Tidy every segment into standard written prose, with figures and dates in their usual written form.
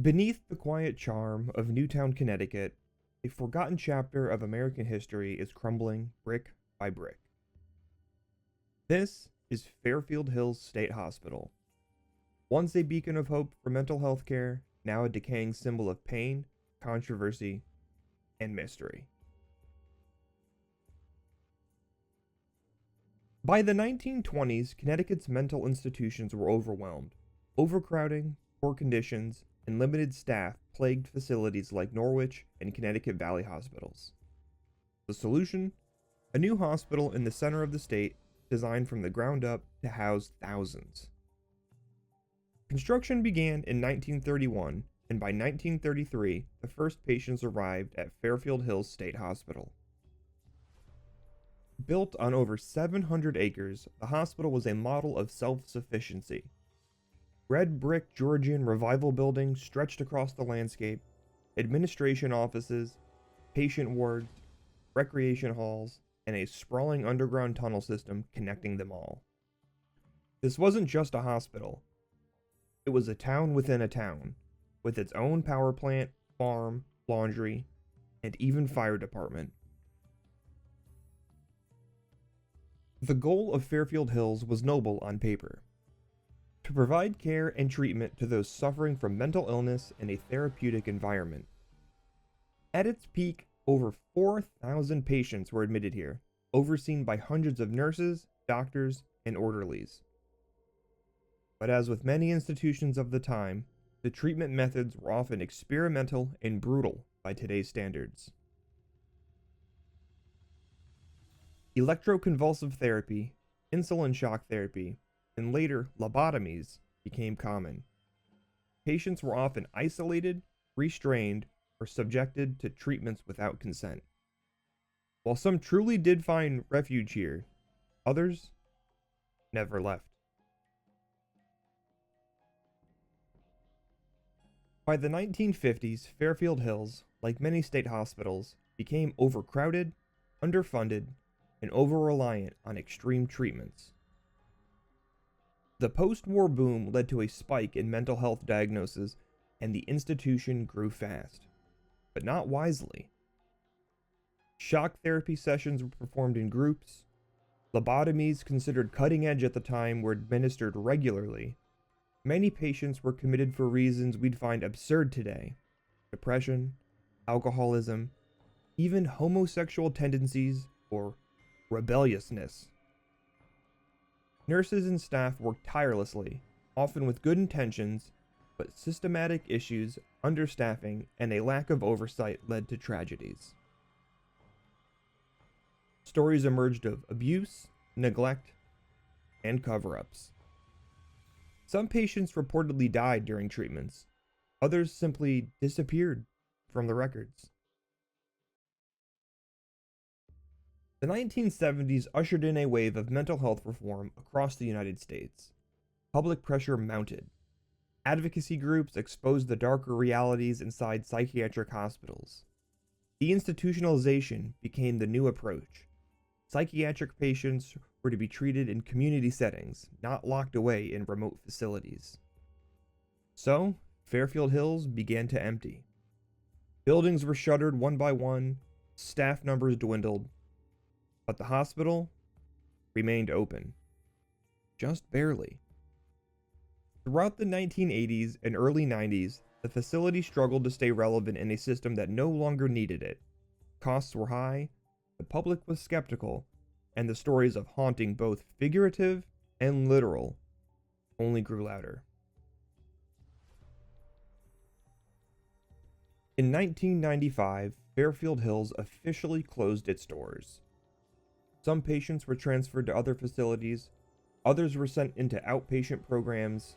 Beneath the quiet charm of Newtown, Connecticut, a forgotten chapter of American history is crumbling brick by brick. This is Fairfield Hills State Hospital. Once a beacon of hope for mental health care, now a decaying symbol of pain, controversy, and mystery. By the 1920s, Connecticut's mental institutions were overwhelmed. Overcrowding, poor conditions, and limited staff plagued facilities like Norwich and Connecticut Valley hospitals. The solution? A new hospital in the center of the state, designed from the ground up to house thousands. Construction began in 1931, and by 1933, the first patients arrived at Fairfield Hills State Hospital. Built on over 700 acres, the hospital was a model of self-sufficiency. Red brick Georgian revival buildings stretched across the landscape, administration offices, patient wards, recreation halls, and a sprawling underground tunnel system connecting them all. This wasn't just a hospital. It was a town within a town, with its own power plant, farm, laundry, and even fire department. The goal of Fairfield Hills was noble on paper: to provide care and treatment to those suffering from mental illness in a therapeutic environment. At its peak, over 4,000 patients were admitted here, overseen by hundreds of nurses, doctors, and orderlies. But as with many institutions of the time, the treatment methods were often experimental and brutal by today's standards. Electroconvulsive therapy, insulin shock therapy, and later lobotomies became common. Patients were often isolated, restrained, or subjected to treatments without consent. While some truly did find refuge here, others never left. By the 1950s, Fairfield Hills, like many state hospitals, became overcrowded, underfunded, and over-reliant on extreme treatments. The post-war boom led to a spike in mental health diagnoses, and the institution grew fast, but not wisely. Shock therapy sessions were performed in groups. Lobotomies, considered cutting edge at the time, were administered regularly. Many patients were committed for reasons we'd find absurd today: depression, alcoholism, even homosexual tendencies, or rebelliousness. Nurses and staff worked tirelessly, often with good intentions, but systematic issues, understaffing, and a lack of oversight led to tragedies. Stories emerged of abuse, neglect, and cover-ups. Some patients reportedly died during treatments. Others simply disappeared from the records. The 1970s ushered in a wave of mental health reform across the United States. Public pressure mounted. Advocacy groups exposed the darker realities inside psychiatric hospitals. Deinstitutionalization became the new approach. Psychiatric patients were to be treated in community settings, not locked away in remote facilities. So, Fairfield Hills began to empty. Buildings were shuttered one by one, staff numbers dwindled, but the hospital remained open. Just barely. Throughout the 1980s and early 90s, the facility struggled to stay relevant in a system that no longer needed it. Costs were high, the public was skeptical, and the stories of haunting, both figurative and literal, only grew louder. In 1995, Fairfield Hills officially closed its doors. Some patients were transferred to other facilities, others were sent into outpatient programs,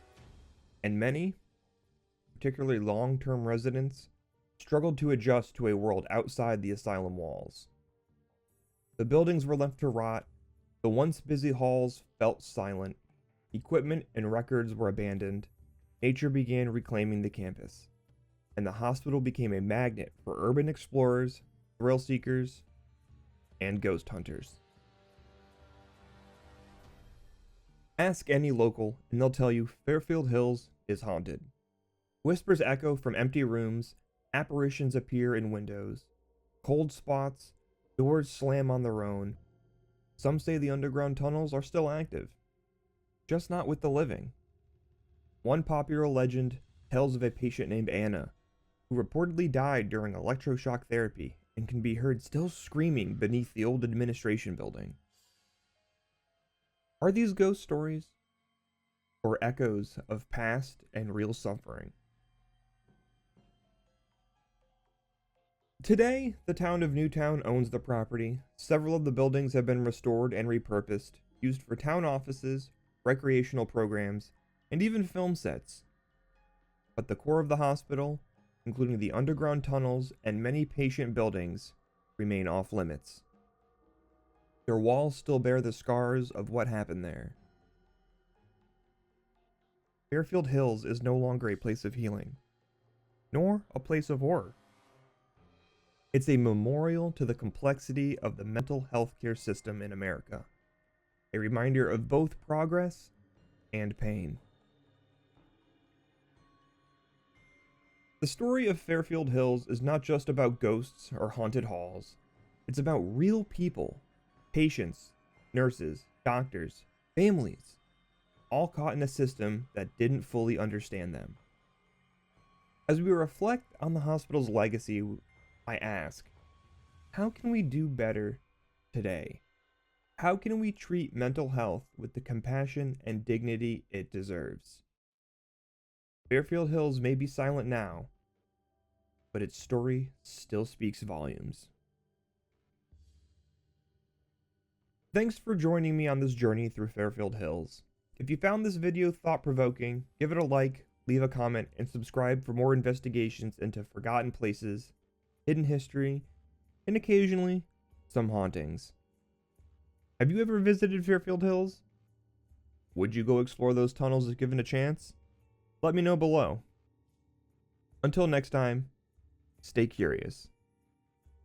and many, particularly long-term residents, struggled to adjust to a world outside the asylum walls. The buildings were left to rot, the once busy halls felt silent, equipment and records were abandoned, nature began reclaiming the campus, and the hospital became a magnet for urban explorers, thrill seekers, and ghost hunters. Ask any local, and they'll tell you Fairfield Hills is haunted. Whispers echo from empty rooms, apparitions appear in windows, cold spots, doors slam on their own. Some say the underground tunnels are still active, just not with the living. One popular legend tells of a patient named Anna, who reportedly died during electroshock therapy and can be heard still screaming beneath the old administration building. Are these ghost stories, or echoes of past and real suffering? Today, the town of Newtown owns the property. Several of the buildings have been restored and repurposed, used for town offices, recreational programs, and even film sets. But the core of the hospital, including the underground tunnels and many patient buildings, remain off limits. Their walls still bear the scars of what happened there. Fairfield Hills is no longer a place of healing, nor a place of horror. It's a memorial to the complexity of the mental health care system in America, a reminder of both progress and pain. The story of Fairfield Hills is not just about ghosts or haunted halls. It's about real people, patients, nurses, doctors, families, all caught in a system that didn't fully understand them. As we reflect on the hospital's legacy, I ask, how can we do better today? How can we treat mental health with the compassion and dignity it deserves? Fairfield Hills may be silent now, but its story still speaks volumes. Thanks for joining me on this journey through Fairfield Hills. If you found this video thought-provoking, give it a like, leave a comment, and subscribe for more investigations into forgotten places, hidden history, and occasionally, some hauntings. Have you ever visited Fairfield Hills? Would you go explore those tunnels if given a chance? Let me know below. Until next time, stay curious.